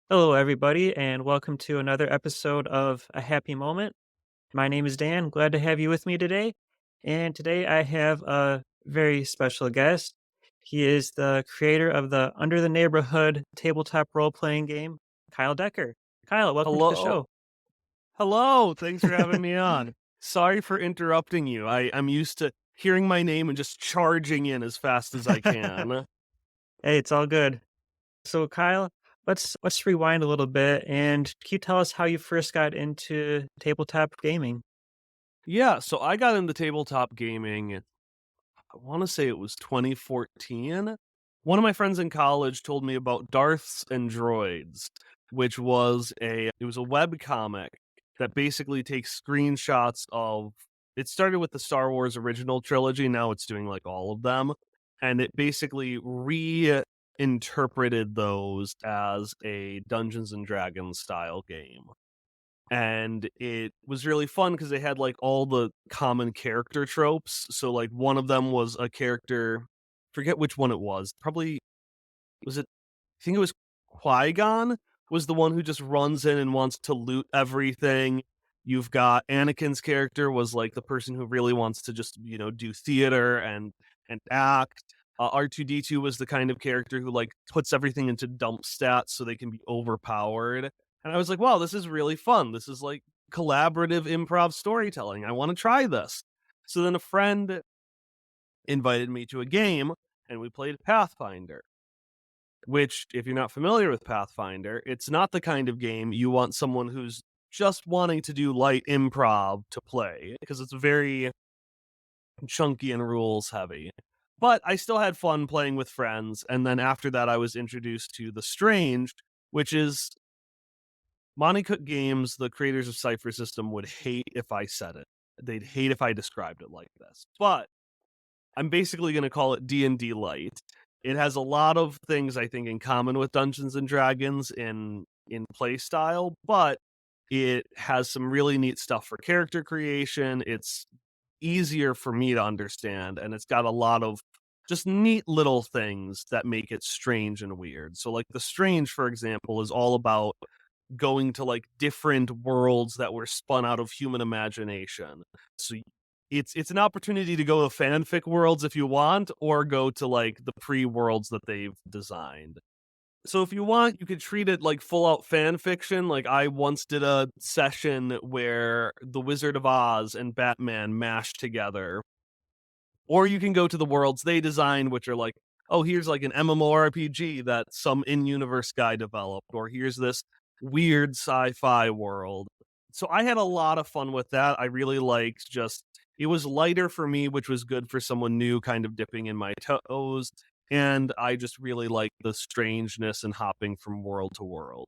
Hello, everybody, and welcome to another episode of A Happy Moment. My name is Dan. Glad to have you with me today. And today I have a very special guest. He is the creator of the Under the Neighborhood tabletop role playing game, Kyle Decker. Kyle, welcome to the Hello. show. Hello. Thanks for having me on. Sorry for interrupting you. I'm used to hearing my name and just charging in as fast as I can. Hey, it's all good. So, Kyle, let's rewind a little bit, and can you tell us how you first got into tabletop gaming? Yeah, so I got into tabletop gaming, I want to say it was 2014. One of my friends in college told me about Darths and Droids, which was a web comic that basically takes screenshots of it started with the Star Wars original trilogy, now it's doing like all of them, and it basically reinterpreted those as a Dungeons and Dragons style game. And it was really fun because they had like all the common character tropes. So like one of them was a character, forget which one it was. Probably was it I think it was Qui-Gon was the one who just runs in and wants to loot everything. You've got Anakin's character was like the person who really wants to just, do theater and act. R2D2 was the kind of character who like puts everything into dump stats so they can be overpowered. And I was like, wow, this is really fun. This is like collaborative improv storytelling. I want to try this. So then a friend invited me to a game and we played Pathfinder, which, if you're not familiar with Pathfinder, it's not the kind of game you want someone who's just wanting to do light improv to play because it's very chunky and rules heavy. But I still had fun playing with friends. And then after that, I was introduced to The Strange, which is Monte Cook Games, the creators of Cypher System, would hate if I said it. They'd hate if I described it like this. But I'm basically going to call it D&D light. It has a lot of things I think in common with Dungeons and Dragons in play style, but it has some really neat stuff for character creation. It's easier for me to understand and it's got a lot of just neat little things that make it strange and weird. So like The Strange, for example, is all about going to like different worlds that were spun out of human imagination. So it's an opportunity to go to fanfic worlds if you want, or go to like the pre worlds that they've designed. So if you want, you could treat it like full out fan fiction. Like I once did a session where The Wizard of Oz and Batman mashed together. Or you can go to the worlds they designed, which are like, oh, here's like an MMORPG that some in-universe guy developed, or here's this weird sci-fi world. So I had a lot of fun with that. I really liked just it was lighter for me, which was good for someone new kind of dipping in my toes. And I just really liked the strangeness and hopping from world to world.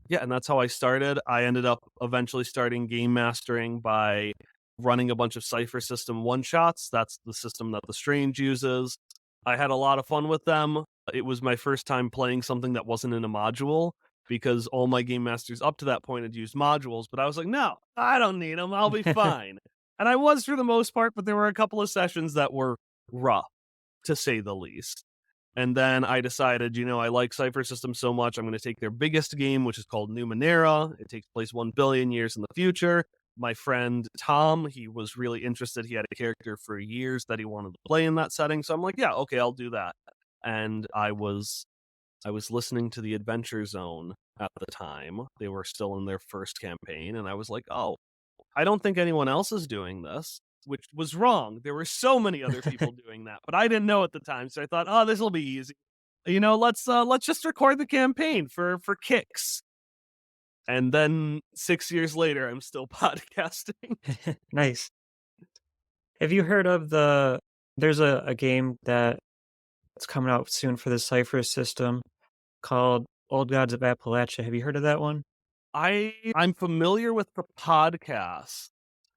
Yeah, and that's how I started. I ended up eventually starting game mastering by running a bunch of Cypher system one shots. That's the system that The Strange uses. I had a lot of fun with them. It was my first time playing something that wasn't in a module because all my game masters up to that point had used modules, but I was like, no, I don't need them. I'll be fine. And I was for the most part, but there were a couple of sessions that were rough, to say the least. And then I decided, I like Cypher System so much, I'm going to take their biggest game, which is called Numenera. It takes place 1 billion years in the future. My friend Tom, he was really interested. He had a character for years that he wanted to play in that setting. So I'm like, yeah, okay, I'll do that. And I was listening to the Adventure Zone at the time. They were still in their first campaign, and I was like, oh, I don't think anyone else is doing this, which was wrong. There were so many other people doing that, but I didn't know at the time. So I thought, oh, this will be easy. Let's just record the campaign for kicks. And then 6 years later, I'm still podcasting. Nice. Have you heard of there's a game that's coming out soon for the Cypher system called Old Gods of Appalachia. Have you heard of that one? I'm familiar with the podcast.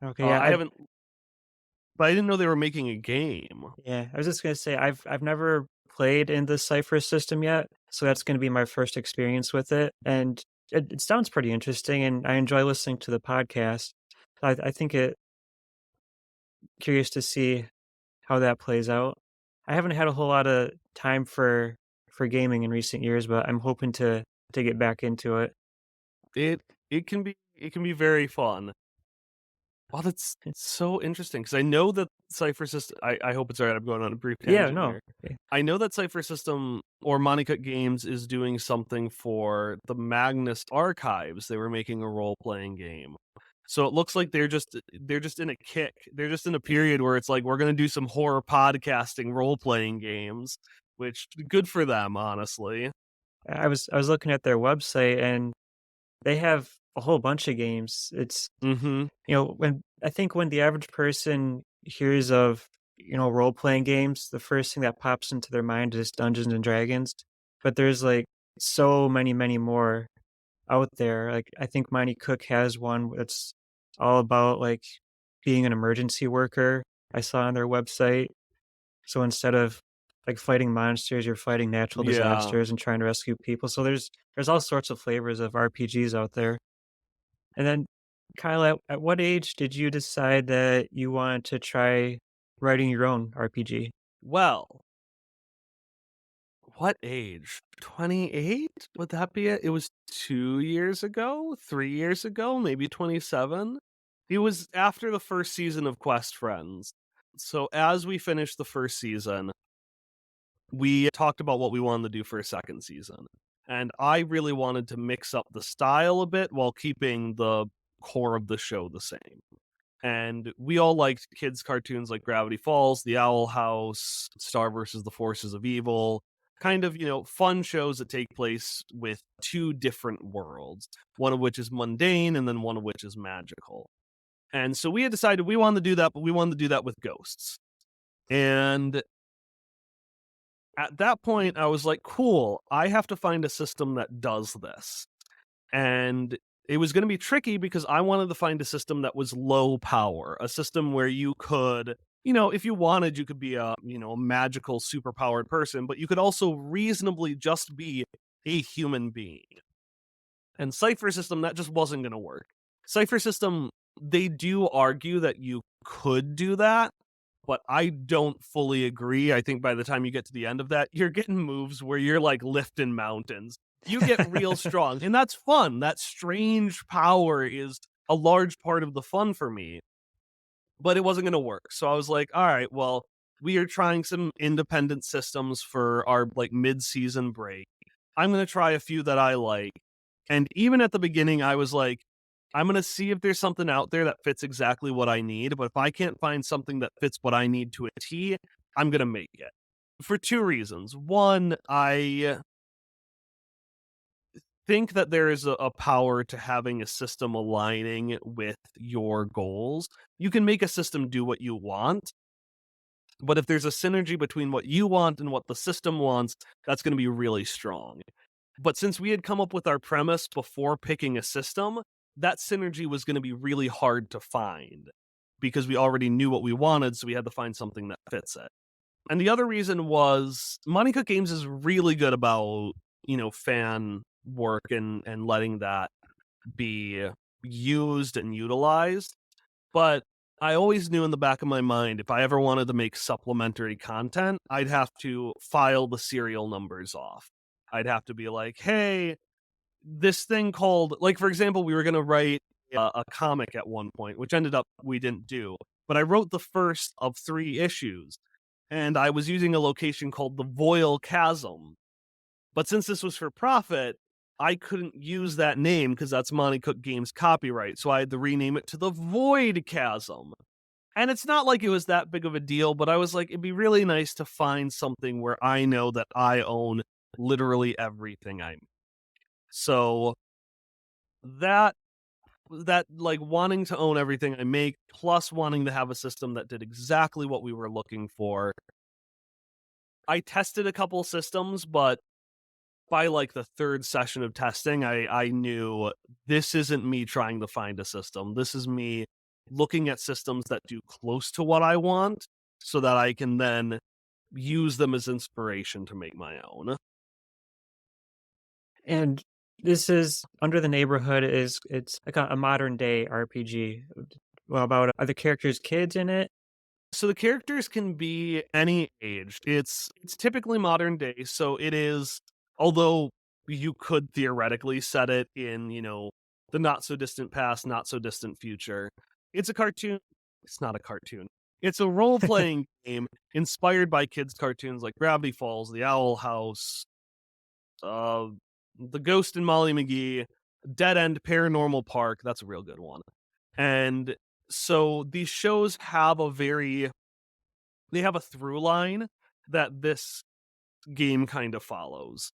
Okay, yeah, I haven't, but I didn't know they were making a game. I was just gonna say I've never played in the Cypher system yet, so that's gonna be my first experience with it, and it sounds pretty interesting, and I enjoy listening to the podcast. I think it curious to see how that plays out. I haven't had a whole lot of time for gaming in recent years, but I'm hoping to to get back into it. It it can be very fun. Wow, that's so interesting because I know that Cypher System. I hope it's alright. I'm going on a brief Yeah, tangent no. here. I know that Cypher System or Monica Games is doing something for the Magnus archives. They were making a role playing game. So it looks like they're just in a kick. They're just in a period where it's like we're gonna do some horror podcasting role playing games, which good for them, honestly. I was looking at their website and they have a whole bunch of games. It's Mhm. when I think when the average person hears of, role playing games, the first thing that pops into their mind is Dungeons and Dragons. But there's like so many, many more out there. Like I think Mighty Cook has one that's all about like being an emergency worker. I saw on their website. So instead of like fighting monsters, you're fighting natural Yeah. disasters and trying to rescue people. So there's all sorts of flavors of RPGs out there. And then, Kyle, at what age did you decide that you wanted to try writing your own RPG? Well, what age? 28? Would that be it? It was 2 years ago? 3 years ago? Maybe 27? It was after the first season of Quest Friends. So as we finished the first season, we talked about what we wanted to do for a second season. And I really wanted to mix up the style a bit while keeping the core of the show the same. And we all liked kids' cartoons like Gravity Falls, The Owl House, Star versus the Forces of Evil, kind of, fun shows that take place with two different worlds, one of which is mundane and then one of which is magical. And so we had decided we wanted to do that, but we wanted to do that with ghosts. And at that point, I was like, cool, I have to find a system that does this. And it was going to be tricky because I wanted to find a system that was low power, a system where you could, if you wanted, you could be a magical, superpowered person, but you could also reasonably just be a human being. And Cypher System, that just wasn't going to work. Cypher System, they do argue that you could do that, but I don't fully agree. I think by the time you get to the end of that, you're getting moves where you're like lifting mountains. You get real strong, and that's fun. That strange power is a large part of the fun for me, but it wasn't going to work. So I was like, all right, well, we are trying some independent systems for our like mid-season break. I'm going to try a few that I like. And even at the beginning, I was like, I'm going to see if there's something out there that fits exactly what I need. But if I can't find something that fits what I need to a T, I'm going to make it for two reasons. One, I think that there is a power to having a system aligning with your goals. You can make a system do what you want, but if there's a synergy between what you want and what the system wants, that's going to be really strong. But since we had come up with our premise before picking a system, that synergy was going to be really hard to find because we already knew what we wanted, so we had to find something that fits it. And the other reason was Monica Games is really good about, fan work and letting that be used and utilized. But I always knew in the back of my mind if I ever wanted to make supplementary content, I'd have to file the serial numbers off. I'd have to be like, hey, this thing called, like, for example, we were going to write a comic at one point, which ended up we didn't do. But I wrote the first of 3 issues, and I was using a location called the Voil Chasm. But since this was for profit, I couldn't use that name because that's Monty Cook Games copyright. So I had to rename it to the Void Chasm. And it's not like it was that big of a deal, but I was like, it'd be really nice to find something where I know that I own literally everything I make. So that like wanting to own everything I make, plus wanting to have a system that did exactly what we were looking for. I tested a couple systems, but by like the third session of testing, I knew this isn't me trying to find a system. This is me looking at systems that do close to what I want so that I can then use them as inspiration to make my own. And this is Under the Neighborhood is it's like a modern day RPG. Well, about are the characters kids in it? So the characters can be any age. It's typically modern day, so it is, although you could theoretically set it in, the not so distant past, not so distant future. It's a cartoon. It's not a cartoon. It's a role playing game inspired by kids' cartoons like Gravity Falls, The Owl House, uh, The Ghost and Molly McGee, Dead End Paranormal Park. That's a real good one. And so these shows have they have a through line that this game kind of follows.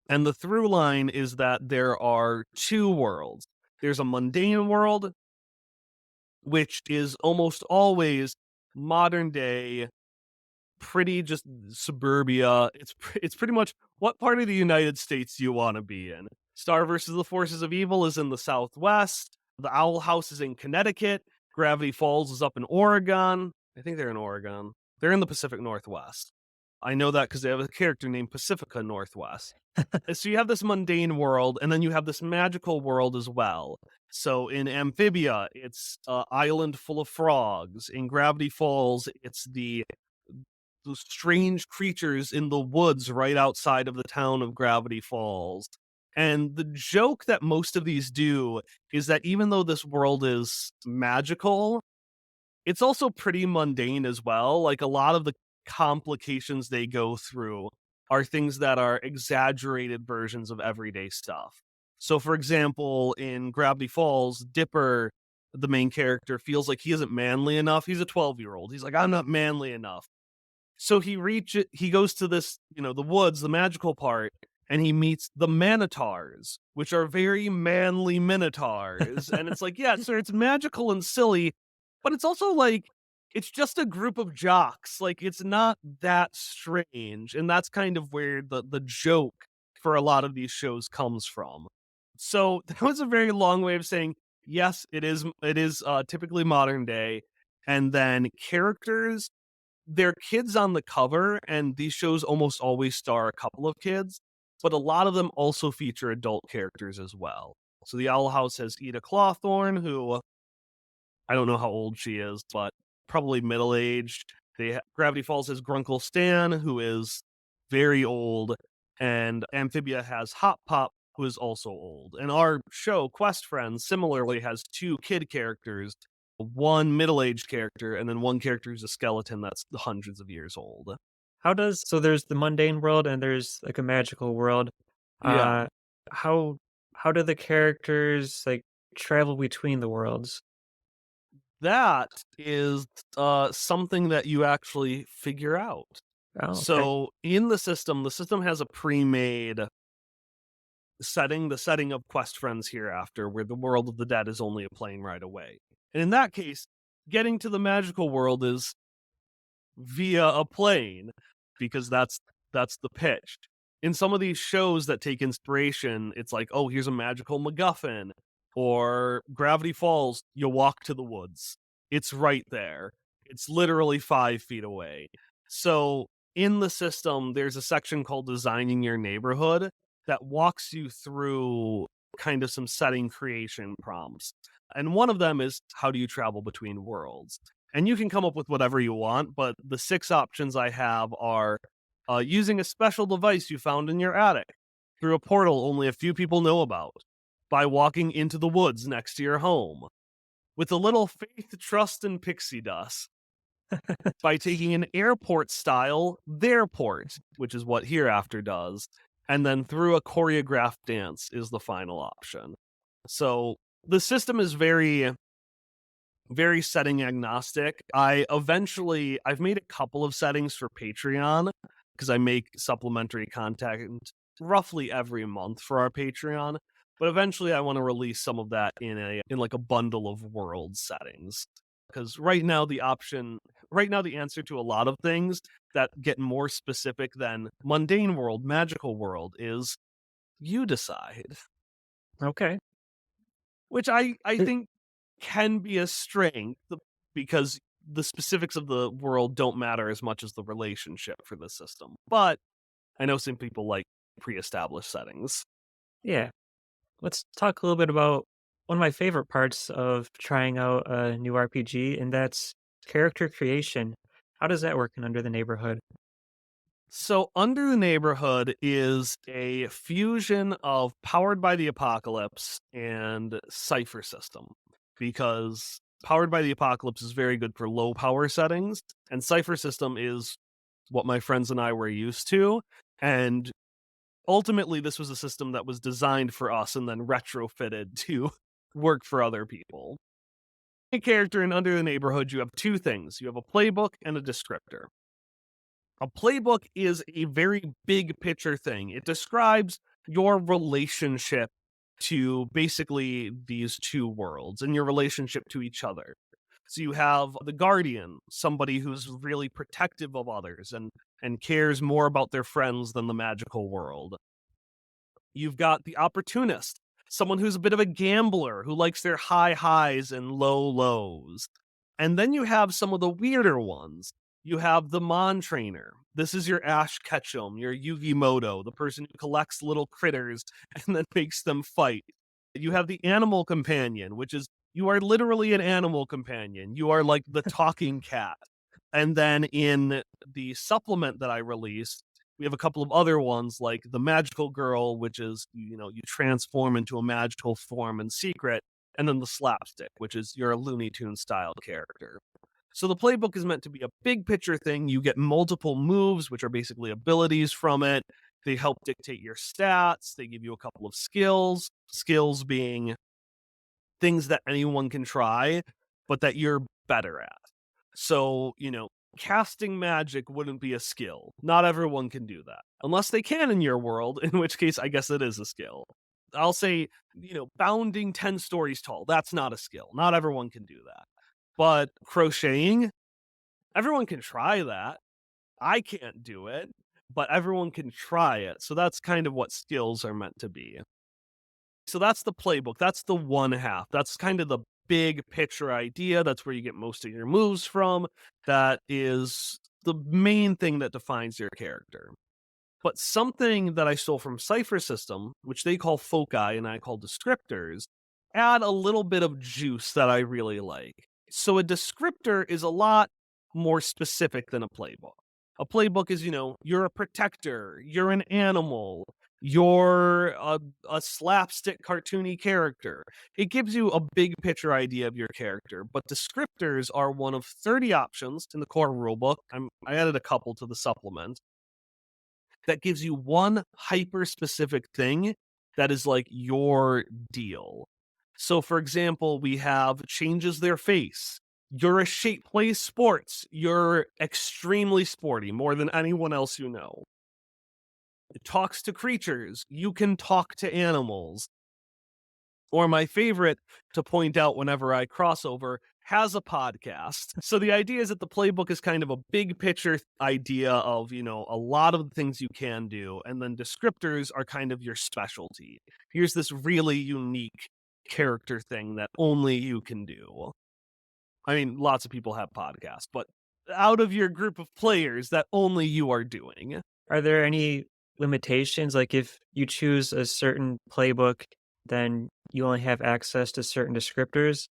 And the through line is that there are two worlds. There's a mundane world, which is almost always modern day, pretty just suburbia. It's pretty much what part of the United States you want to be in. Star versus the Forces of Evil is in the Southwest. The Owl House is in Connecticut. Gravity Falls is up in Oregon. I think they're in Oregon. They're in the Pacific Northwest. I know that because they have a character named Pacifica Northwest. So you have this mundane world, and then you have this magical world as well. So in Amphibia, it's an island full of frogs. In Gravity Falls, it's the strange creatures in the woods right outside of the town of Gravity Falls. And the joke that most of these do is that even though this world is magical, it's also pretty mundane as well. Like a lot of the complications they go through are things that are exaggerated versions of everyday stuff. So, for example, in Gravity Falls, Dipper, the main character, feels like he isn't manly enough. He's a 12-year-old. He's like, I'm not manly enough. So he goes to this, the woods, the magical part, and he meets the Manitars, which are very manly minotaurs. And it's like, yeah, sir, it's magical and silly, but it's also like it's just a group of jocks. Like it's not that strange. And that's kind of where the joke for a lot of these shows comes from. So that was a very long way of saying, yes, it is typically modern day. And then characters, they're kids on the cover, and these shows almost always star a couple of kids, but a lot of them also feature adult characters as well. So the Owl House has Ida Clawthorne, who I don't know how old she is, but probably middle aged. Gravity Falls has Grunkle Stan, who is very old, and Amphibia has Hop Pop, who is also old. And our show, Quest Friends, similarly has two kid characters, one middle aged character, and then one character who's a skeleton that's hundreds of years old. So there's the mundane world and there's like a magical world. Yeah. Uh, how how do the characters like travel between the worlds? That is something that you actually figure out. Oh, okay. So in the system has a pre-made setting, the setting of Quest Friends Hereafter, where the world of the dead is only a plane ride away. And in that case, getting to the magical world is via a plane because that's the pitch. In some of these shows that take inspiration, it's like, oh, here's a magical MacGuffin, or Gravity Falls, you walk to the woods. It's right there. It's literally 5 feet away. So in the system, there's a section called Designing Your Neighborhood that walks you through kind of some setting creation prompts. And one of them is how do you travel between worlds? And you can come up with whatever you want, but the 6 options I have are using a special device you found in your attic through a portal only a few people know about, by walking into the woods next to your home, with a little faith, trust, and pixie dust, by taking an airport style theirport, which is what Hereafter does, and then through a choreographed dance is the final option. So the system is very setting agnostic. I've made a couple of settings for Patreon because I make supplementary content roughly every month for our Patreon. But eventually I want to release some of that in like a bundle of world settings. Because right now the answer to a lot of things that get more specific than mundane world, magical world is you decide. Okay. Which I Uh, think can be a strength because the specifics of the world don't matter as much as the relationship for the system. But I know some people like pre-established settings. Yeah. Let's talk a little bit about one of my favorite parts of trying out a new RPG, and that's character creation. How does that work in Under the Neighborhood? So, Under the Neighborhood is a fusion of Powered by the Apocalypse and Cypher system because Powered by the Apocalypse is very good for low power settings, and Cypher system is what my friends and I were used to. And ultimately, this was a system that was designed for us and then retrofitted to work for other people. A character in Under the Neighborhood, you have two things: you have a playbook and a descriptor. A playbook is a very big picture thing. It describes your relationship to basically these two worlds and your relationship to each other. So you have the guardian, somebody who's really protective of others and cares more about their friends than the magical world. You've got the opportunist, someone who's a bit of a gambler who likes their high highs and low lows. And then you have some of the weirder ones. You have the Mon trainer. This is your Ash Ketchum, your Yugi Moto, the person who collects little critters and then makes them fight. You have the animal companion, which is you are literally an animal companion. You are like the talking cat. And then in the supplement that I released, we have a couple of other ones like the magical girl, which is, you transform into a magical form in secret, and then the slapstick, which is you're a Looney Tune style character. So the playbook is meant to be a big picture thing. You get multiple moves, which are basically abilities from it. They help dictate your stats. They give you a couple of skills being things that anyone can try, but that you're better at. So, casting magic wouldn't be a skill. Not everyone can do that. Unless they can in your world, in which case I guess it is a skill. I'll say, bounding 10 stories tall, that's not a skill. Not everyone can do that. But crocheting, everyone can try that. I can't do it, but everyone can try it. So that's kind of what skills are meant to be. So that's the playbook. That's the one half. That's kind of the big picture idea. That's where you get most of your moves from. That is the main thing that defines your character. But something that I stole from Cypher System, which they call foci and I call descriptors, add a little bit of juice that I really like. So a descriptor is a lot more specific than a playbook. A playbook is, you're a protector, you're an animal, you're a slapstick cartoony character. It gives you a big picture idea of your character, but descriptors are one of 30 options in the core rulebook. I added a couple to the supplement that gives you one hyper specific thing that is like your deal. So, for example, we have changes their face. You're a shape plays sports. You're extremely sporty, more than anyone else you know. It talks to creatures. You can talk to animals. Or my favorite to point out whenever I crossover, has a podcast. So the idea is that the playbook is kind of a big picture idea of, a lot of the things you can do, and then descriptors are kind of your specialty. Here's this really unique character thing that only you can do. I mean, lots of people have podcasts, but out of your group of players that only you are doing. Are there any limitations? Like if you choose a certain playbook, then you only have access to certain descriptors?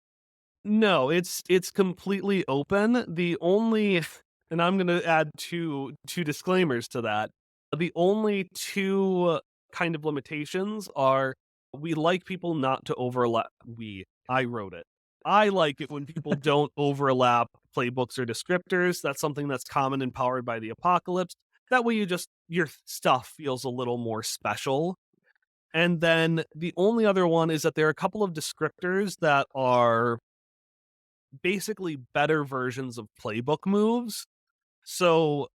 No, it's completely open. The only and I'm gonna add two disclaimers to that. The only two kind of limitations are we like people not to overlap. I wrote it. I like it when people don't overlap playbooks or descriptors. That's something that's common and powered by the apocalypse. That way your stuff feels a little more special. And then the only other one is that there are a couple of descriptors that are basically better versions of playbook moves. So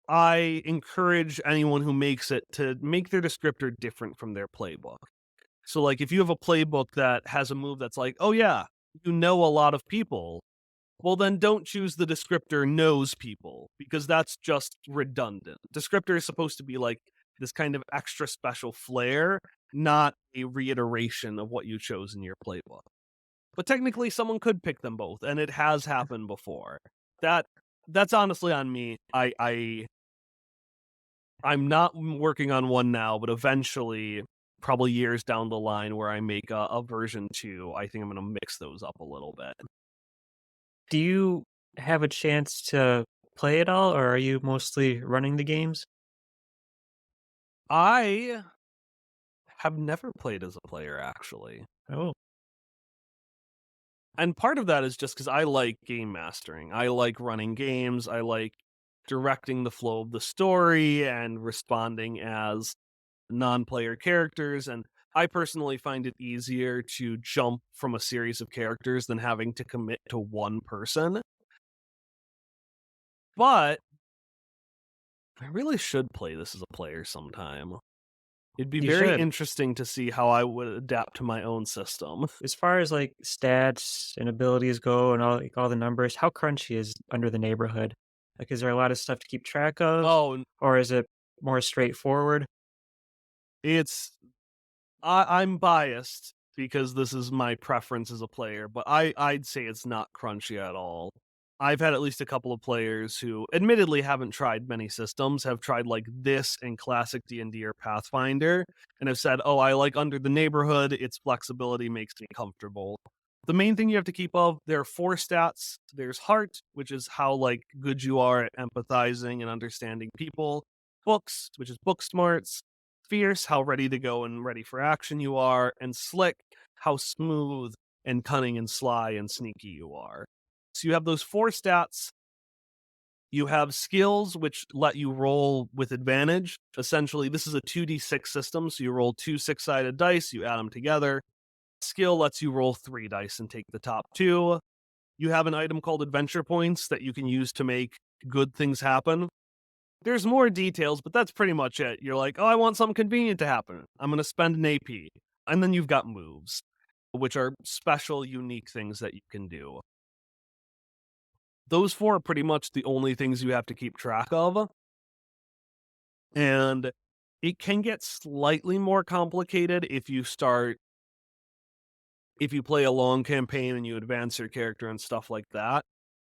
I encourage anyone who makes it to make their descriptor different from their playbook. So, like, if you have a playbook that has a move that's like, oh, yeah, you know a lot of people, well, then don't choose the descriptor knows people because that's just redundant. Descriptor is supposed to be like this kind of extra special flair, not a reiteration of what you chose in your playbook. But technically someone could pick them both, and it has happened before. That that's honestly on me. I'm not working on one now, but eventually, probably years down the line where I make a version 2, I think I'm gonna mix those up a little bit. Do you have a chance to play at all, or are you mostly running the games? I have never played as a player, actually. Oh, And part of that is just because I like game mastering. I like running games. I like directing the flow of the story and responding as non-player characters, and I personally find it easier to jump from a series of characters than having to commit to one person. But I really should play this as a player sometime. It'd be you very should. interesting to see how I would adapt to my own system. As far as like stats and abilities go and all the numbers, how crunchy is Under the Neighborhood? Like, is there a lot of stuff to keep track of, Oh, or is it more straightforward? it's I'm biased because this is my preference as a player, but I'd say it's not crunchy at all. I've had at least a couple of players who admittedly haven't tried many systems, have tried like this and classic D&D or Pathfinder, and have said, "Oh, I like Under the Neighborhood, its flexibility makes me comfortable." The main thing you have to keep of, there are 4 stats. There's heart, which is how like good you are at empathizing and understanding people. Books, which is book smarts. Fierce, how ready to go and ready for action you are, and slick, how smooth and cunning and sly and sneaky you are. So you have those 4 stats. You have skills, which let you roll with advantage. Essentially, this is a 2d6 system, so you roll 2 six-sided dice, you add them together. Skill lets you roll 3 dice and take the top 2. You have an item called adventure points that you can use to make good things happen. There's more details, but that's pretty much it. You're like, "Oh, I want something convenient to happen. I'm gonna spend an AP." And then you've got moves, which are special, unique things that you can do. Those 4 are pretty much the only things you have to keep track of, and it can get slightly more complicated if you play a long campaign and you advance your character and stuff like that.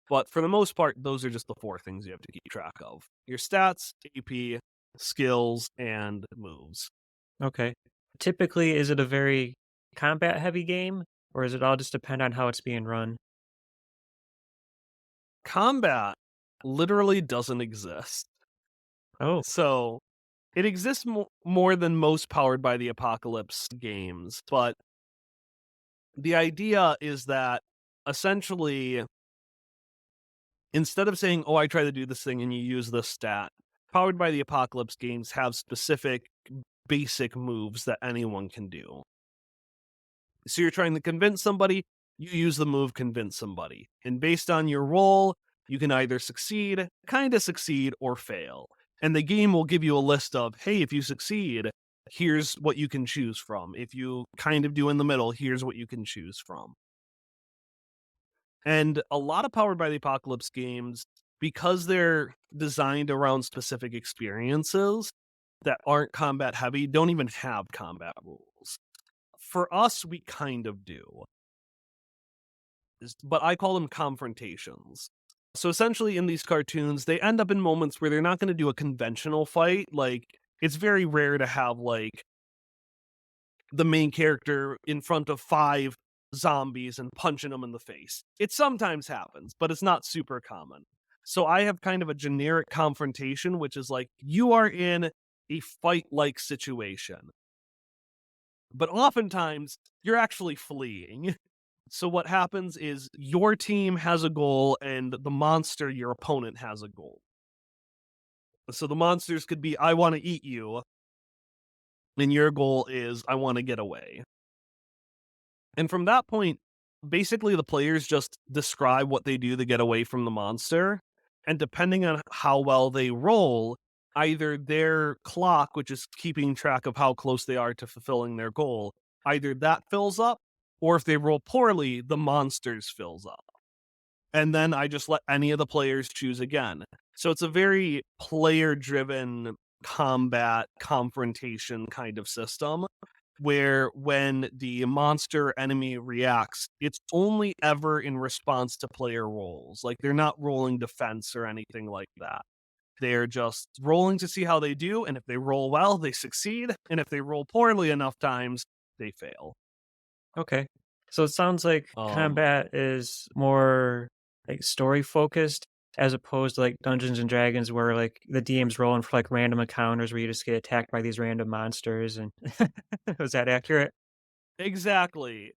But for the most part, those are just the 4 things you have to keep track of. Your stats, AP, skills, and moves. Okay. Typically, is it a very combat heavy game, or does it all just depend on how it's being run? Combat literally doesn't exist. Oh, So, it exists more than most Powered by the Apocalypse games, but the idea is that essentially, instead of saying, "Oh, I try to do this thing and you use this stat," Powered by the Apocalypse games have specific basic moves that anyone can do. So you're trying to convince somebody, you use the move convince somebody. And based on your roll, you can either succeed, kind of succeed, or fail. And the game will give you a list of, hey, if you succeed, here's what you can choose from. If you kind of do in the middle, here's what you can choose from. And a lot of Powered by the Apocalypse games, because they're designed around specific experiences that aren't combat heavy, don't even have combat rules. For us, we kind of do. But I call them confrontations. So essentially, in these cartoons, they end up in moments where they're not going to do a conventional fight. Like, it's very rare to have, like, the main character in front of 5 zombies and punching them in the face. It sometimes happens, but it's not super common. So I have kind of a generic confrontation, which is like, you are in a fight like situation. But oftentimes, you're actually fleeing. So what happens is your team has a goal and the monster, your opponent, has a goal. So the monsters could be, I want to eat you, and your goal is, I want to get away. And from that point, basically the players just describe what they do to get away from the monster. And depending on how well they roll, either their clock, which is keeping track of how close they are to fulfilling their goal, either that fills up, or if they roll poorly, the monsters fills up. And then I just let any of the players choose again. So it's a very player driven combat confrontation kind of system where when the monster enemy reacts, it's only ever in response to player rolls. Like they're not rolling defense or anything like that. They're just rolling to see how they do. And if they roll well, they succeed. And if they roll poorly enough times, they fail. okay. So it sounds like Um, combat is more like story focused as opposed to, like, Dungeons& and Dragons where, like, the DM's rolling for, like, random encounters where you just get attacked by these random monsters and was that accurate? Exactly.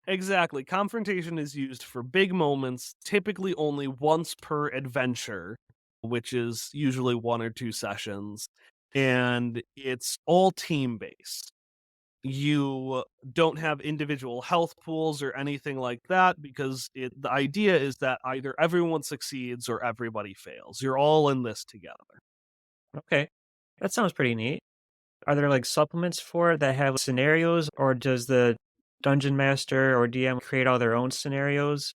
Exactly. Confrontation is used for big moments, typically only once per adventure, which is usually 1 or 2 sessions, and it's all team-based. You don't have individual health pools or anything like that because the idea is that either everyone succeeds or everybody fails. You're all in this together. Okay. That sounds pretty neat. Are there, like, supplements for it that have scenarios, or does the dungeon master or DM create all their own scenarios?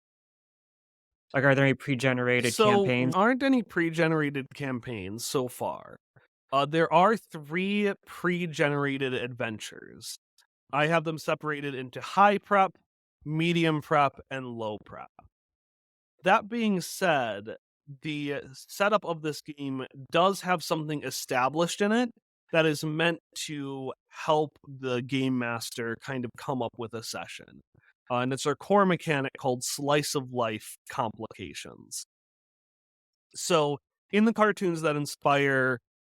Like, are there any pre-generated So, campaigns? aren't any pre-generated campaigns so far. There are 3 pre-generated adventures. I have them separated into high prep, medium prep, and low prep. That being said, the setup of this game does have something established in it that is meant to help the game master kind of come up with a session. And it's our core mechanic called Slice of Life Complications. So, in the cartoons that inspire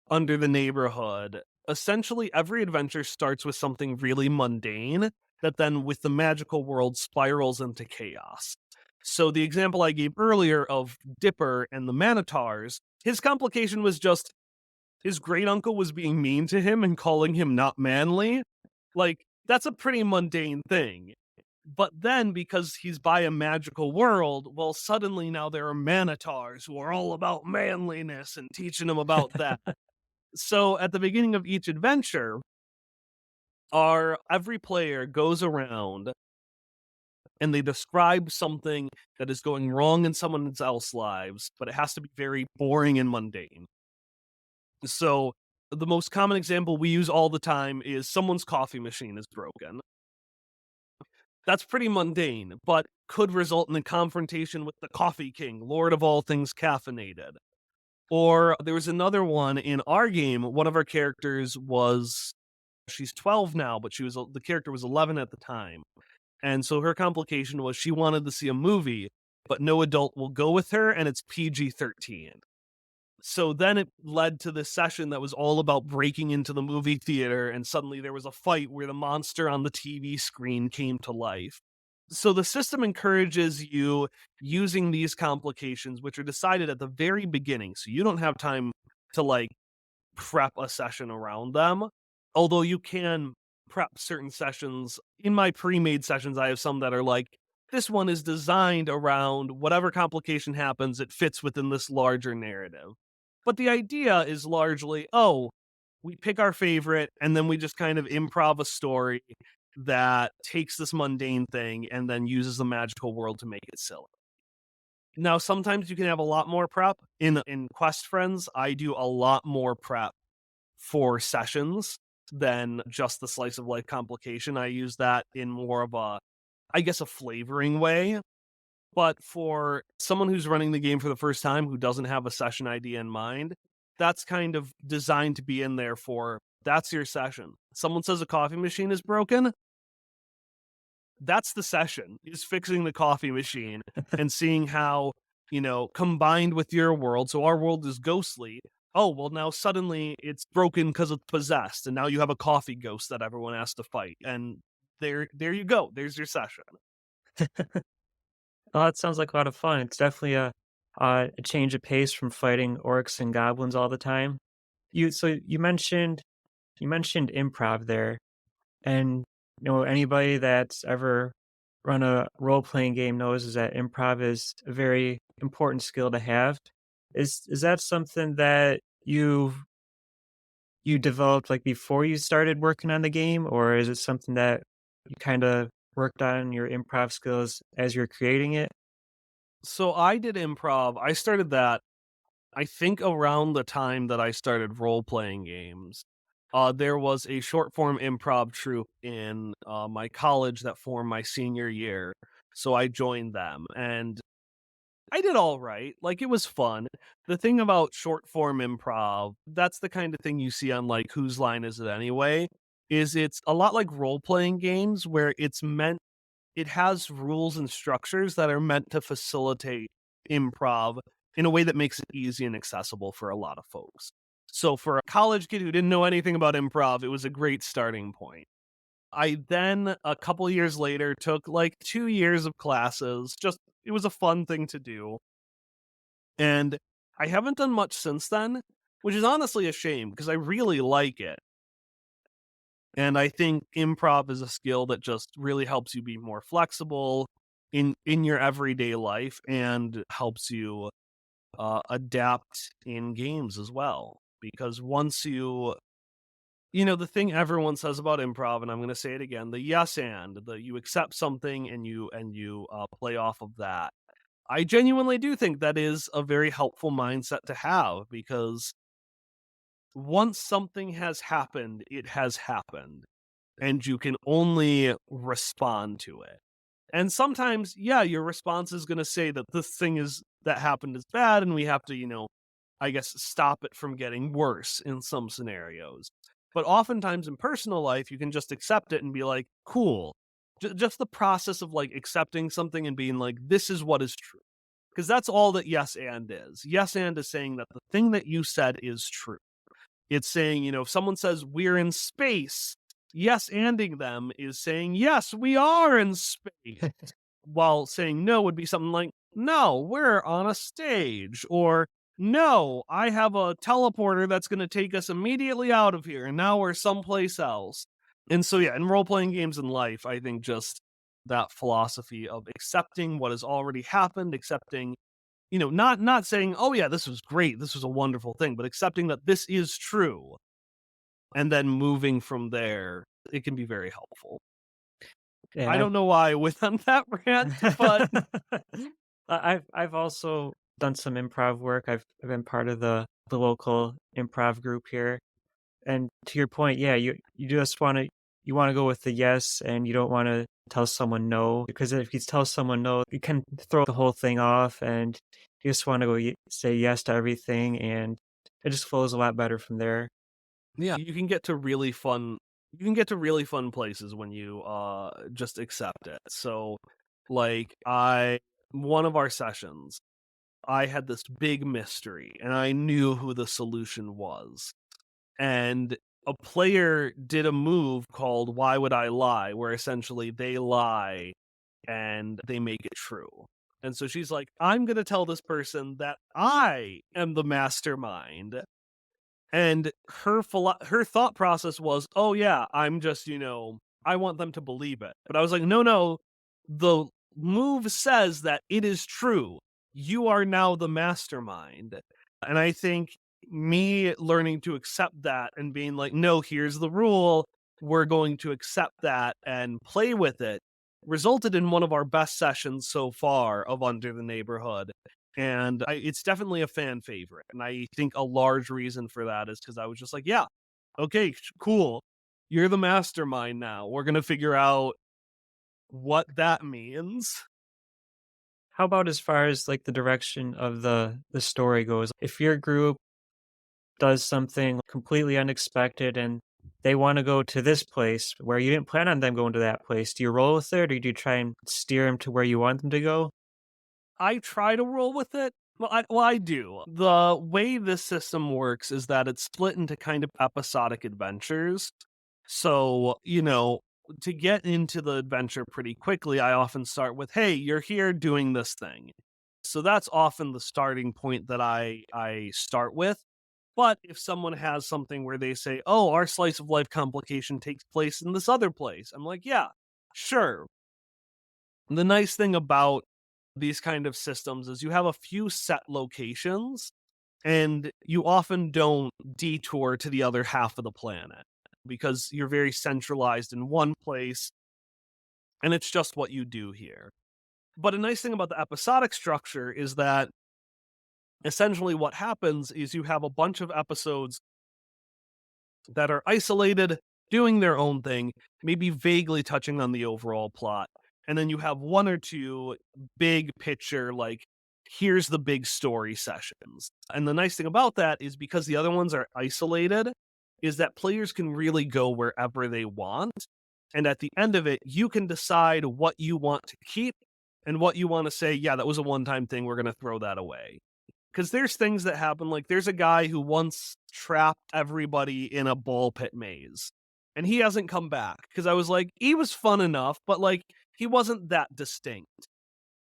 Under the Neighborhood, essentially every adventure starts with something really mundane that then, with the magical world, spirals into chaos. So, the example I gave earlier of Dipper and the Manitars, his complication was just his great uncle was being mean to him and calling him not manly. Like, that's a pretty mundane thing. But then, because he's by a magical world, well, suddenly now there are manitars who are all about manliness and teaching him about that. So at the beginning of each adventure, our every player goes around and they describe something that is going wrong in someone else's lives, but it has to be very boring and mundane. So the most common example we use all the time is someone's coffee machine is broken. That's pretty mundane, but could result in a confrontation with the Coffee King, Lord of all things caffeinated. Or there was another one in our game. One of our characters was she's 12 now, but the character was 11 at the time. And so her complication was she wanted to see a movie, but no adult will go with her and it's PG-13. So then it led to this session that was all about breaking into the movie theater, and suddenly there was a fight where the monster on the TV screen came to life. So the system encourages you using these complications, which are decided at the very beginning. So you don't have time to like prep a session around them. Although you can prep certain sessions. In my pre-made sessions, I have some that are like, this one is designed around whatever complication happens, it fits within this larger narrative. But the idea is largely, oh, we pick our favorite and then we just kind of improv a story that takes this mundane thing and then uses the magical world to make it silly. Now, sometimes you can have a lot more prep. In Quest Friends, I do a lot more prep for sessions than just the slice of life complication. I use that in more of a, I guess, a flavoring way. But for someone who's running the game for the first time who doesn't have a session idea in mind, that's kind of designed to be in there for that's your session. Someone says a coffee machine is broken, that's the session, is fixing the coffee machine and seeing how, combined with your world. So our world is ghostly. Oh, well, now suddenly it's broken because it's possessed, and now you have a coffee ghost that everyone has to fight. And there you go. There's your session. Oh, that sounds like a lot of fun. It's definitely a change of pace from fighting orcs and goblins all the time. You mentioned improv there, and anybody that's ever run a role playing game knows is that improv is a very important skill to have. Is that something that you developed like before you started working on the game, or is it something that you kind of worked on your improv skills as you're creating it? So I did improv. I started that, I think, around the time that I started role playing games. There was a short form improv troupe in my college that formed my senior year. So I joined them and I did all right. Like, it was fun. The thing about short form improv, that's the kind of thing you see on like Whose Line Is It Anyway? Is it's a lot like role playing games where it has rules and structures that are meant to facilitate improv in a way that makes it easy and accessible for a lot of folks. So for a college kid who didn't know anything about improv, it was a great starting point. I then, a couple years later, took like 2 years of classes. Just it was a fun thing to do. And I haven't done much since then, which is honestly a shame because I really like it. And I think improv is a skill that just really helps you be more flexible in your everyday life and helps you adapt in games as well. Because once the thing everyone says about improv, and I'm going to say it again, the yes and the you accept something and you play off of that. I genuinely do think that is a very helpful mindset to have because once something has happened, it has happened, and you can only respond to it. And sometimes, yeah, your response is going to say that this thing is that happened is bad, and we have to, I guess, stop it from getting worse in some scenarios. But oftentimes in personal life, you can just accept it and be like, cool. Just the process of like accepting something and being like, this is what is true. Because that's all that yes and is. Yes and is saying that the thing that you said is true. It's saying, if someone says we're in space, yes anding them is saying, yes, we are in space. While saying no would be something like, no, we're on a stage. Or, no, I have a teleporter that's going to take us immediately out of here. And now we're someplace else. And so, yeah, in role playing games in life, I think just that philosophy of accepting what has already happened, accepting not saying, "Oh, yeah, this was great, this was a wonderful thing," but accepting that this is true, and then moving from there, it can be very helpful. I Yeah, don't know why I went on that rant, but I've also done some improv work. I've been part of the local improv group here. And to your point, yeah, you just you wanna go with the yes, and you don't wanna tell someone no, because if you tell someone no, you can throw the whole thing off, and you just wanna go say yes to everything, and it just flows a lot better from there. yeah, you can get to really fun places when you, just accept it. So, like, one of our sessions, I had this big mystery, and I knew who the solution was. And a player did a move called "Why Would I Lie?" where essentially they lie and they make it true. And so she's like, "I'm gonna tell this person that I am the mastermind." And her thought process was, "Oh yeah, I'm just, I want them to believe it." But I was like, "No, no. The move says that it is true. You are now the mastermind." And I think me learning to accept that and being like, "No, here's the rule. We're going to accept that and play with it," resulted in one of our best sessions so far of Under the Neighborhood. And it's definitely a fan favorite. And I think a large reason for that is because I was just like, yeah, okay, cool. You're the mastermind now. We're going to figure out what that means. How about as far as, like, the direction of the story goes? If your group does something completely unexpected and they wanna go to this place where you didn't plan on them going to that place, do you roll with it, or do you try and steer them to where you want them to go? I try to roll with it. Well, I do. The way this system works is that it's split into kind of episodic adventures. So, to get into the adventure pretty quickly, I often start with, "Hey, you're here doing this thing." So that's often the starting point that I start with. But if someone has something where they say, "Oh, our slice of life complication takes place in this other place," I'm like, "Yeah, sure." The nice thing about these kind of systems is you have a few set locations and you often don't detour to the other half of the planet because you're very centralized in one place and it's just what you do here. But a nice thing about the episodic structure is that essentially what happens is you have a bunch of episodes that are isolated, doing their own thing, maybe vaguely touching on the overall plot. And then you have one or two big picture, like, here's the big story sessions. And the nice thing about that is because the other ones are isolated, is that players can really go wherever they want. And at the end of it, you can decide what you want to keep and what you want to say, yeah, that was a one time thing. We're going to throw that away. Because there's things that happen, like, there's a guy who once trapped everybody in a ball pit maze, and he hasn't come back, because I was like, he was fun enough, but, like, he wasn't that distinct.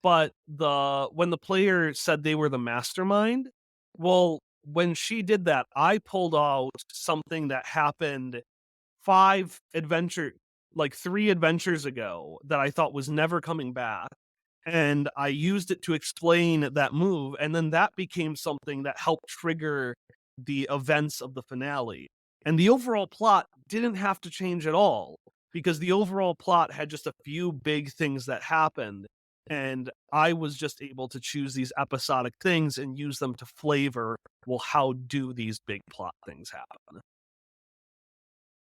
But when the player said they were the mastermind, well, when she did that, I pulled out something that happened 5 adventure like 3 adventures ago that I thought was never coming back, and I used it to explain that move, and then that became something that helped trigger the events of the finale. And the overall plot didn't have to change at all, because the overall plot had just a few big things that happened, and I was just able to choose these episodic things and use them to flavor, well, how do these big plot things happen?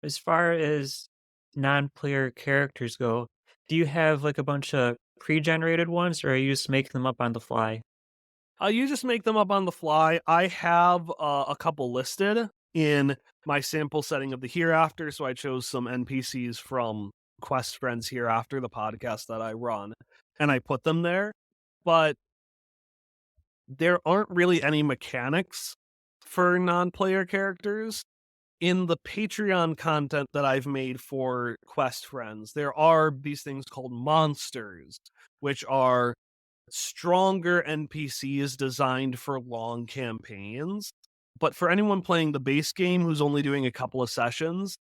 As far as non-player characters go, do you have, like, a bunch of pre-generated ones, or are you just making them up on the fly? You just make them up on the fly. I have a couple listed in my sample setting of the Hereafter, so I chose some NPCs from Quest Friends Hereafter, the podcast that I run, and I put them there. But there aren't really any mechanics for non-player characters. In the Patreon content that I've made for Quest Friends, there are these things called monsters, which are stronger NPCs designed for long campaigns. But for anyone playing the base game who's only doing a couple of sessions,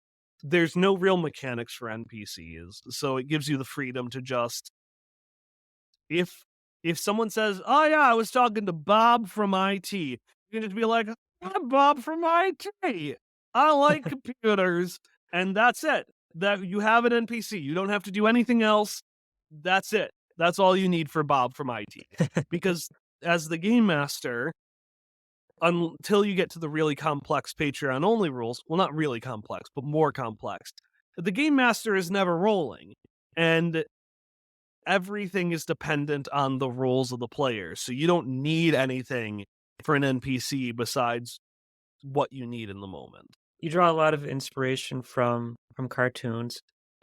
there's no real mechanics for NPCs. So it gives you the freedom to just if if someone says, "Oh yeah, I was talking to Bob from IT," you can just be like, "I'm Bob from IT. I like computers," and that's it. That you have an NPC. You don't have to do anything else. That's it. That's all you need for Bob from IT. Because as the game master, until you get to the really complex Patreon only rules, well, not really complex, but more complex, the game master is never rolling. And everything is dependent on the roles of the players. So you don't need anything for an NPC besides what you need in the moment. You draw a lot of inspiration from cartoons.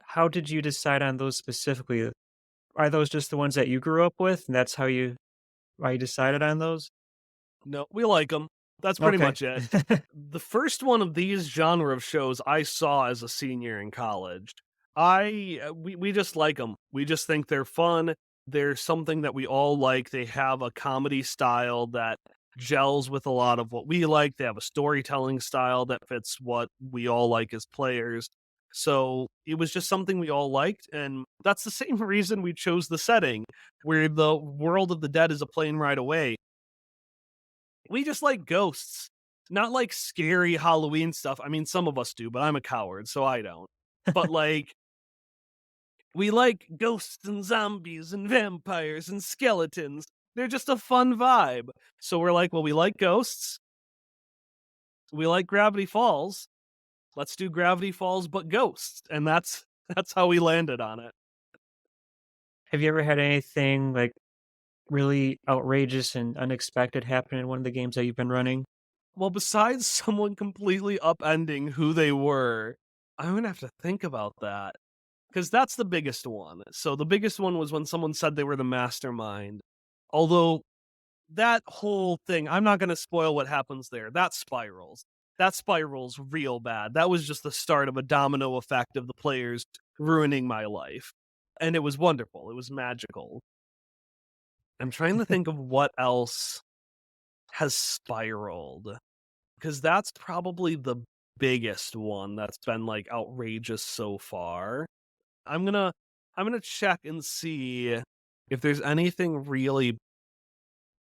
How did you decide on those specifically? Are those just the ones that you grew up with, and that's how you why you decided on those? No, we like them. That's pretty Okay. much it. The first one of these genre of shows I saw as a senior in college. We just like them. We just think they're fun. They're something that we all like. They have a comedy style that gels with a lot of what we like. They have a storytelling style that fits what we all like as players. So it was just something we all liked, and that's the same reason we chose the setting, where the world of the dead is a plane ride away. We just like ghosts, not like scary Halloween stuff. I mean, some of us do, but I'm a coward, so I don't. But like, we like ghosts and zombies and vampires and skeletons. They're just a fun vibe. So we're like, well, we like ghosts. We like Gravity Falls. Let's do Gravity Falls, but ghosts. And that's how we landed on it. Have you ever had anything, like, really outrageous and unexpected happen in one of the games that you've been running? Well, besides someone completely upending who they were, I'm gonna have to think about that. Because that's the biggest one. So the biggest one was when someone said they were the mastermind. Although that whole thing, I'm not going to spoil what happens there. That spirals. That spirals real bad. That was just the start of a domino effect of the players ruining my life. And it was wonderful. It was magical. I'm trying to think of what else has spiraled. Because that's probably the biggest one that's been like outrageous so far. I'm gonna I'm gonna check and see if there's anything really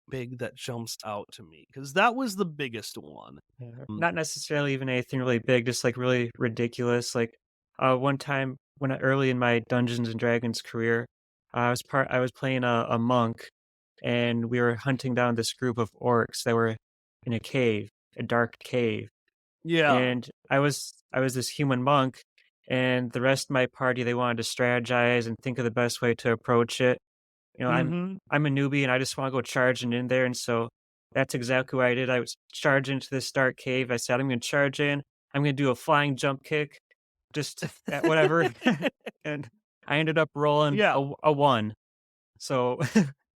big that jumps out to me, because that was the biggest one. Yeah. Mm, Not necessarily even anything really big, just, like, really ridiculous, like, one time when early in my Dungeons& and Dragons career, I was playing a monk, and we were hunting down this group of orcs that were in a cave, a dark cave, yeah. and I was this human monk, and the rest of my party, they wanted to strategize and think of the best way to approach it. You know, Mhm. I'm a newbie and I just wanna go charging in there, and so that's exactly what I did. I was charging into this dark cave. I said, "I'm gonna charge in. I'm gonna do a flying jump kick just at whatever," and I ended up rolling Yeah. a 1. So,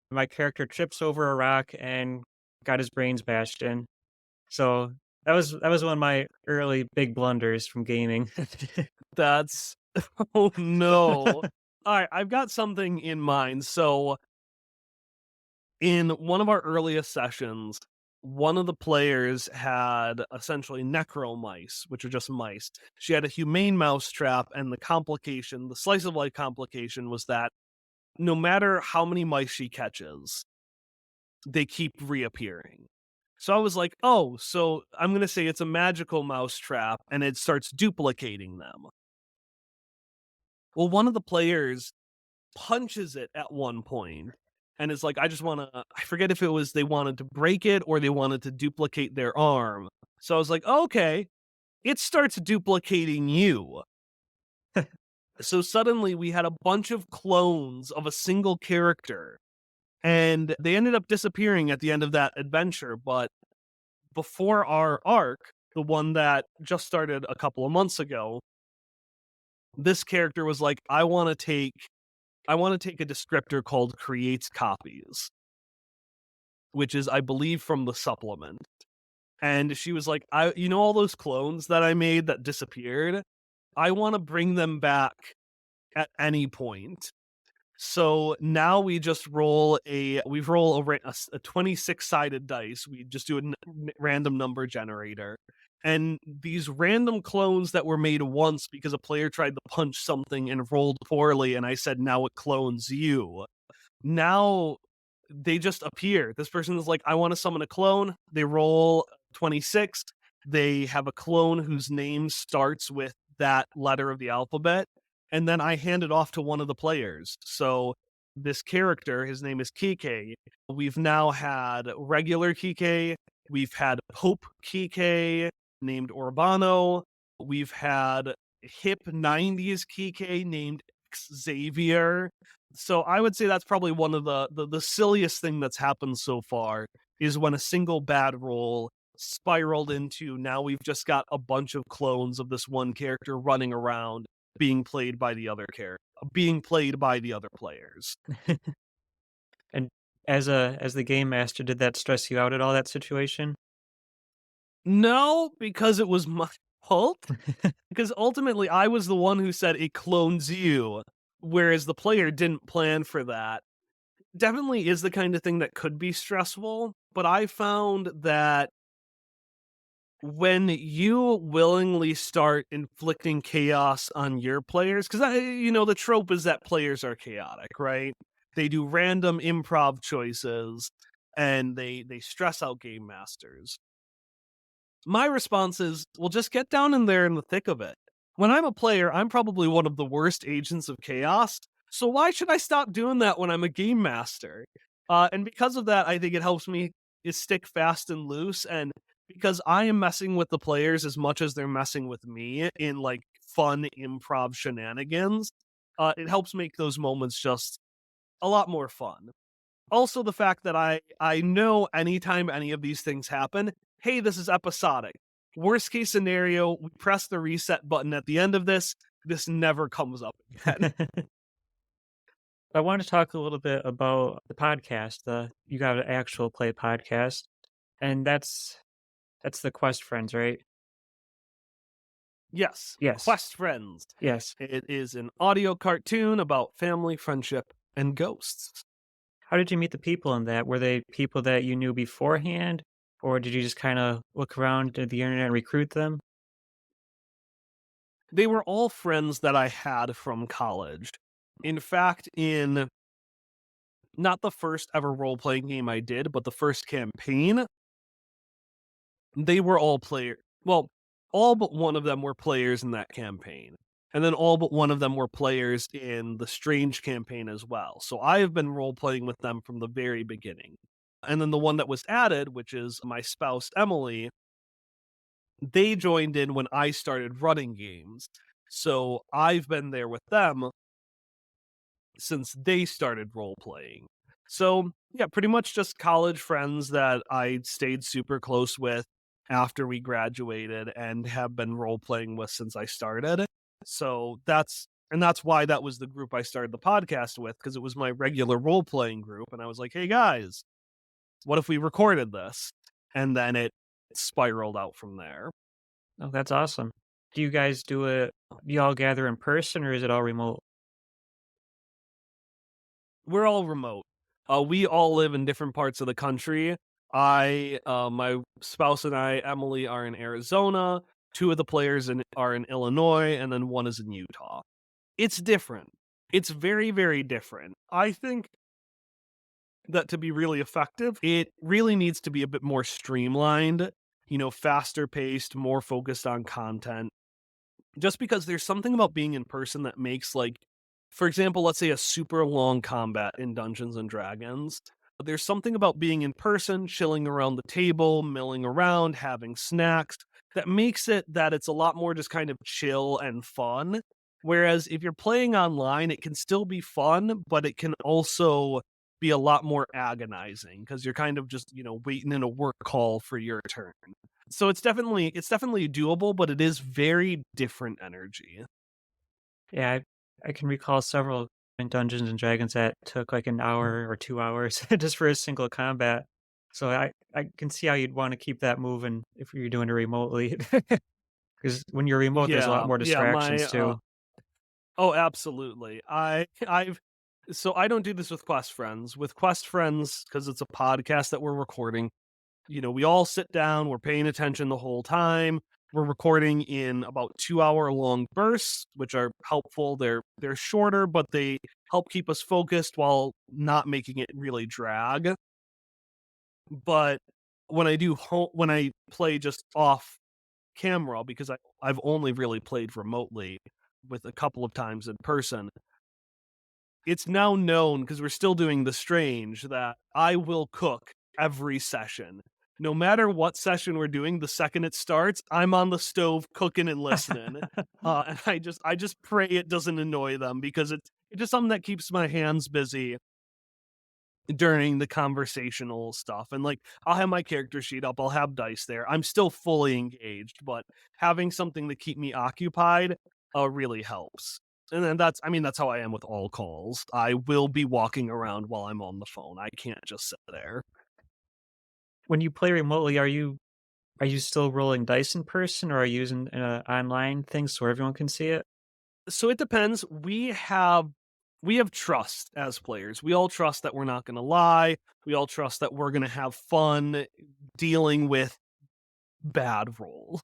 my character trips over a rock and got his brains bashed in. So that was one of my early big blunders from gaming. That's oh no. Alright, I've got something in mind. So, in one of our earliest sessions, one of the players had essentially necro mice, which are just mice. She had a humane mouse trap, and the slice of life complication was that no matter how many mice she catches, they keep reappearing. So I was like, oh, so I'm going to say it's a magical mouse trap, and it starts duplicating them. Well, one of the players punches it at one point and is like, I forget if it was they wanted to break it or they wanted to duplicate their arm. So I was like, okay, it starts duplicating you. So suddenly we had a bunch of clones of a single character, and they ended up disappearing at the end of that adventure. But before our arc, the one that just started a couple of months ago, this character was like, I want to take a descriptor called creates copies, which is, I believe, from the supplement. And she was like, all those clones that I made that disappeared? I want to bring them back at any point. So now we roll a 26-sided dice. We just do a random number generator. And these random clones that were made once because a player tried to punch something and rolled poorly, and I said, now it clones you. Now they just appear. This person is like, I want to summon a clone. They roll 26. They have a clone whose name starts with that letter of the alphabet. And then I hand it off to one of the players. So this character, his name is Kike. We've now had regular Kike. We've had Pope Kike named Urbano. We've had hip 90s Kike named Xavier. So I would say that's probably one of the silliest thing that's happened so far is when a single bad roll spiraled into, now we've just got a bunch of clones of this one character running around being played by the other players. And as the game master, did that stress you out at all, that situation? No, because it was my fault. Because ultimately I was the one who said it clones you, whereas the player didn't plan for that. Definitely is the kind of thing that could be stressful, but I found that when you willingly start inflicting chaos on your players, because the trope is that players are chaotic, right? They do random improv choices, and they stress out game masters. My response is, well, just get down in there in the thick of it. When I'm a player, I'm probably one of the worst agents of chaos. So why should I stop doing that when I'm a game master? And because of that, I think it helps me is stick fast and loose. And because I am messing with the players as much as they're messing with me in like fun improv shenanigans, it helps make those moments just a lot more fun. Also, the fact that I know anytime any of these things happen, hey, this is episodic. Worst case scenario, we press the reset button at the end of this. This never comes up again. I want to talk a little bit about the podcast. You got an actual play podcast, and that's the Quest Friends, right? Yes, Yes. Quest Friends. Yes. It is an audio cartoon about family, friendship, and ghosts. How did you meet the people in that? Were they people that you knew beforehand, or did you just kind of look around at the internet and recruit them? They were all friends that I had from college. In fact, in not the first ever role playing game I did, but the first campaign, they were all player. Well, all but one of them were players in that campaign. And then all but one of them were players in the Strange campaign as well. So I have been role playing with them from the very beginning. And then the one that was added, which is my spouse, Emily, they joined in when I started running games. So I've been there with them since they started role playing. So, yeah, pretty much just college friends that I stayed super close with after we graduated and have been role playing with since I started. So, that's why that was the group I started the podcast with, because it was my regular role playing group, and I was like, "Hey guys, What if we recorded this? And then it spiraled out from there. Oh, that's awesome. Do you guys do it do you all gather in person or is it all remote? We're all remote. We all live in different parts of the country. My spouse and I, Emily, are in Arizona. Two of the players are in Illinois, and then one is in Utah. It's different. It's very, very different. I think that to be really effective, it really needs to be a bit more streamlined, faster paced, more focused on content. Just because there's something about being in person that makes, like, for example, let's say a super long combat in Dungeons and Dragons. There's something about being in person, chilling around the table, milling around, having snacks, that makes it that it's a lot more just kind of chill and fun. Whereas if you're playing online, it can still be fun, but it can also be a lot more agonizing because you're kind of just, waiting in a work call for your turn. So it's definitely doable, but it is very different energy. Yeah, I can recall several in Dungeons and Dragons that took like an hour or 2 hours just for a single combat. So I can see how you'd wanna keep that moving if you're doing it remotely. Because when you're remote, there's a lot Yeah, more yeah, distractions too. oh, absolutely. I don't do this with Quest Friends. With Quest Friends, because it's a podcast that we're recording, we all sit down, we're paying attention the whole time. We're recording in about 2-hour long bursts, which are helpful. They're shorter, but they help keep us focused while not making it really drag. But when I play just off camera, because I've only really played remotely with a couple of times in person, it's now known, because we're still doing the strange, that I will cook every session. No matter what session we're doing, the second it starts, I'm on the stove cooking and listening. And I just pray it doesn't annoy them, because it's just something that keeps my hands busy during the conversational stuff. And, like, I'll have my character sheet up, I'll have dice there. I'm still fully engaged, but having something to keep me occupied really helps. And then that's how I am with all calls. I will be walking around while I'm on the phone. I can't just sit there. When you play remotely, are you still rolling dice in person or are you using, online things so everyone can see it? So it depends. We have trust as players. We all trust that we're not going to lie. We all trust that we're going to have fun dealing with bad rolls.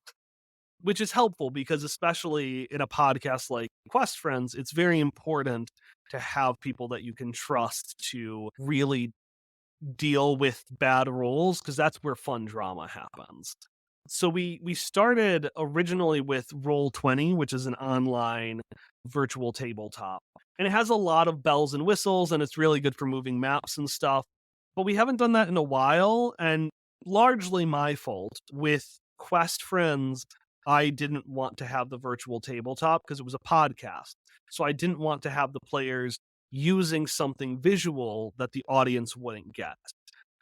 Which is helpful, because especially in a podcast like Quest Friends, it's very important to have people that you can trust to really deal with bad roles, because that's where fun drama happens. So we started originally with Roll20, which is an online virtual tabletop. And it has a lot of bells and whistles, and it's really good for moving maps and stuff. But we haven't done that in a while, and largely my fault. With Quest Friends, I didn't want to have the virtual tabletop because it was a podcast. So I didn't want to have the players using something visual that the audience wouldn't get.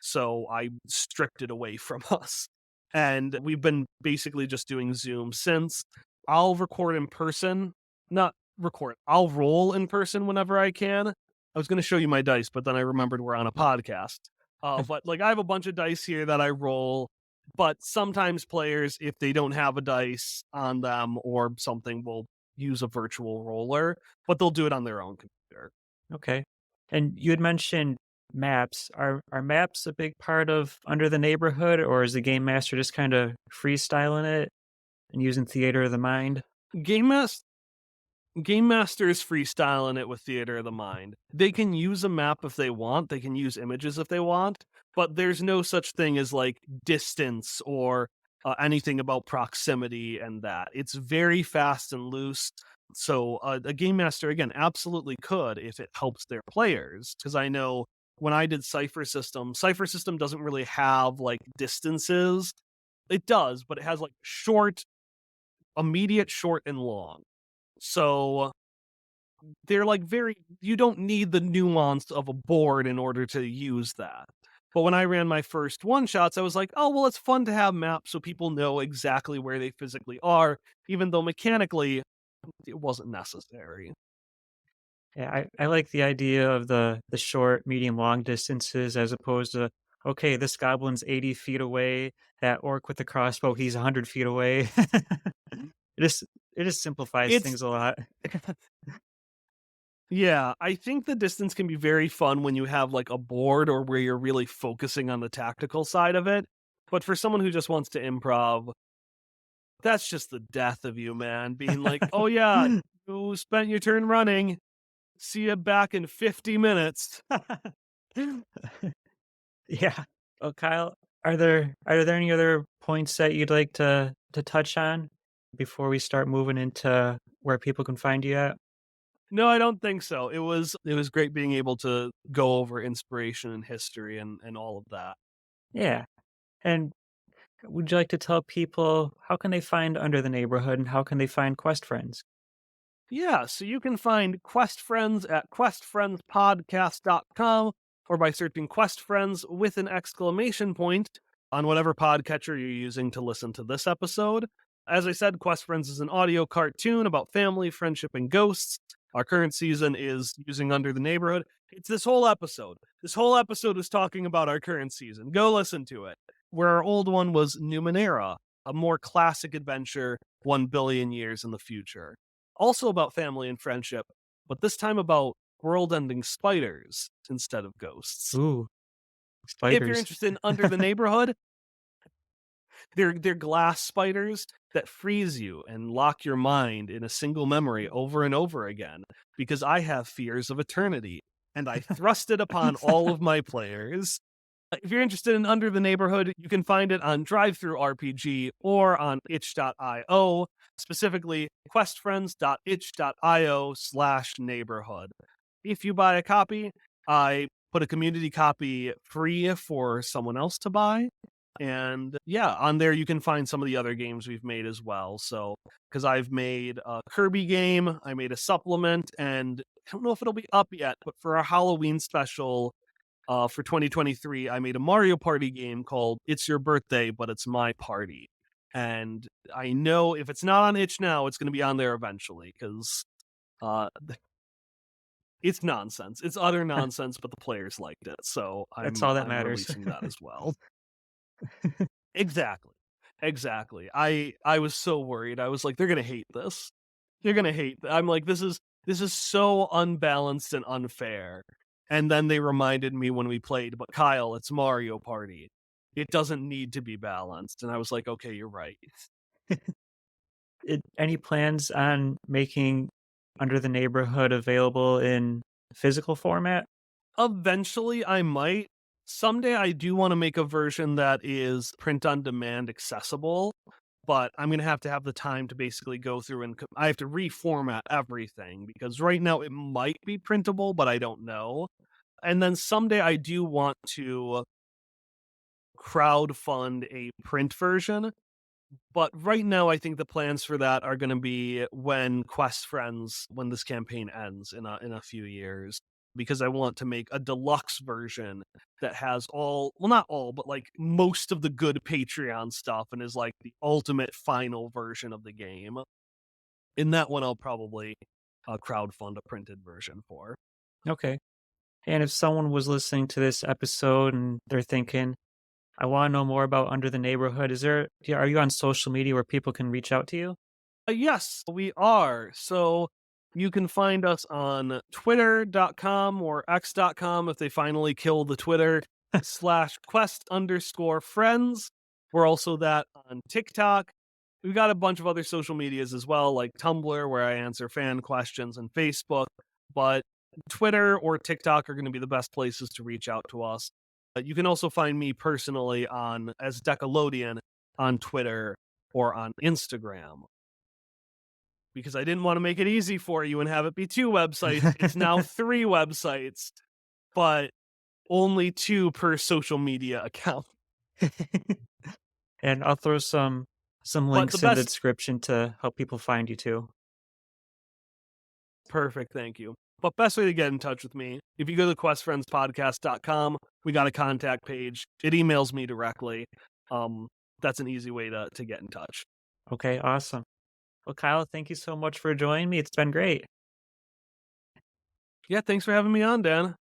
So I stripped it away from us. And we've been basically just doing Zoom since. I'll record in person, not record, I'll roll in person whenever I can. I was going to show you my dice, but then I remembered we're on a podcast. But, like, I have a bunch of dice here that I roll, but sometimes players, if they don't have a dice on them or something, will use a virtual roller, but they'll do it on their own computer. Okay. And you had mentioned maps. Are maps a big part of Under the Neighborhood, or is the game master just kinda freestyling it and using theater of the mind? Game Mas Game Master's freestyling it with Theater of the Mind. They can use a map if they want, they can use images if they want, but there's no such thing as, like, distance or anything about proximity and that. It's very fast and loose. So a Game Master, again, absolutely could if it helps their players. Because I know when I did Cypher System doesn't really have, like, distances. It does, but it has, like, short, immediate, short, and long. So they're, like, very, you don't need the nuance of a board in order to use that. But when I ran my first one shots, I was like, oh, well, it's fun to have maps so people know exactly where they physically are, even though mechanically it wasn't necessary. Yeah, I like the idea of the short, medium, long distances as opposed to okay, this goblin's 80 feet away. That orc with the crossbow, he's 100 feet away. It just it just simplifies It's things a lot. Yeah, I think the distance can be very fun when you have like a board or where you're really focusing on the tactical side of it. But for someone who just wants to improv, that's just the death of you, man. Being like, oh yeah, you spent your turn running. See you back in 50 minutes. Yeah. Well, Kyle, are there any other points that you'd like to touch on before we start moving into where people can find you at? No, I don't think so. It was great being able to go over inspiration and history and all of that. Yeah. And would you like to tell people how can they find Under the Neighborhood and how can they find Quest Friends? Yeah, so you can find Quest Friends at questfriendspodcast.com or by searching Quest Friends with an exclamation point on whatever podcatcher you're using to listen to this episode. As I said, Quest Friends is an audio cartoon about family, friendship, and ghosts. Our current season is using Under the Neighborhood. It's this whole episode. This whole episode is talking about our current season. Go listen to it. Where our old one was Numenera, a more classic adventure 1 billion years in the future, also about family and friendship, but this time about world ending spiders instead of ghosts. Ooh, If you're spiders. interested in Under the Neighborhood, they're glass spiders that freeze you and lock your mind in a single memory over and over again because I have fears of eternity and I thrust it upon all of my players. If you're interested in Under the Neighborhood, you can find it on Drive-Thru RPG or on itch.io, specifically questfriends.itch.io/neighborhood. If you buy a copy, I put a community copy free for someone else to buy. And yeah, on there you can find some of the other games we've made as well. So, because I've made a Kirby game, I made a supplement, and I don't know if it'll be up yet, but for our Halloween special, for 2023, I made a Mario Party game called It's Your Birthday, but It's My Party. And I know if it's not on itch now, it's going to be on there eventually because uh, it's nonsense. It's utter nonsense, but the players liked it. So That's I'm all that I'm matters. releasing that as well. Exactly. Exactly. I was so worried. I was like, they're gonna hate this. They're gonna hate. I'm like, this is so unbalanced and unfair. And then they reminded me when we played, but Kyle, it's Mario Party. It doesn't need to be balanced. And I was like, okay, you're right. Any plans on making Under the Neighborhood available in physical format? Eventually, I might. Someday, I do want to make a version that is print on demand accessible, but I'm going to have the time to basically go through and I have to reformat everything because right now it might be printable, but I don't know. And then someday I do want to crowd fund a print version, but right now I think the plans for that are going to be when Quest Friends, when this campaign ends in a few years, because I want to make a deluxe version that has all, well, not all, but like most of the good Patreon stuff and is like the ultimate final version of the game. In that one, I'll probably crowdfund a printed version for. Okay. And if someone was listening to this episode and they're thinking, I want to know more about Under the Neighborhood, are you on social media where people can reach out to you? Yes, we are. So you can find us on twitter.com or x.com if they finally kill the Twitter /quest_friends. We're also that on TikTok. We've got a bunch of other social medias as well, like Tumblr, where I answer fan questions, and Facebook. But Twitter or TikTok are going to be the best places to reach out to us. You can also find me personally on as Decalodian on Twitter or on Instagram because I didn't want to make it easy for you and have it be two websites. It's now three websites, but only two per social media account. And I'll throw some But the links in the best, description to help people find you too. perfect, thank you. But best way to get in touch with me, if you go to questfriendspodcast.com, we got a contact page. It emails me directly. Um, that's an easy way to get in touch. Okay, awesome. Well, Kyle, thank you so much for joining me. It's been great. Yeah, thanks for having me on, Dan.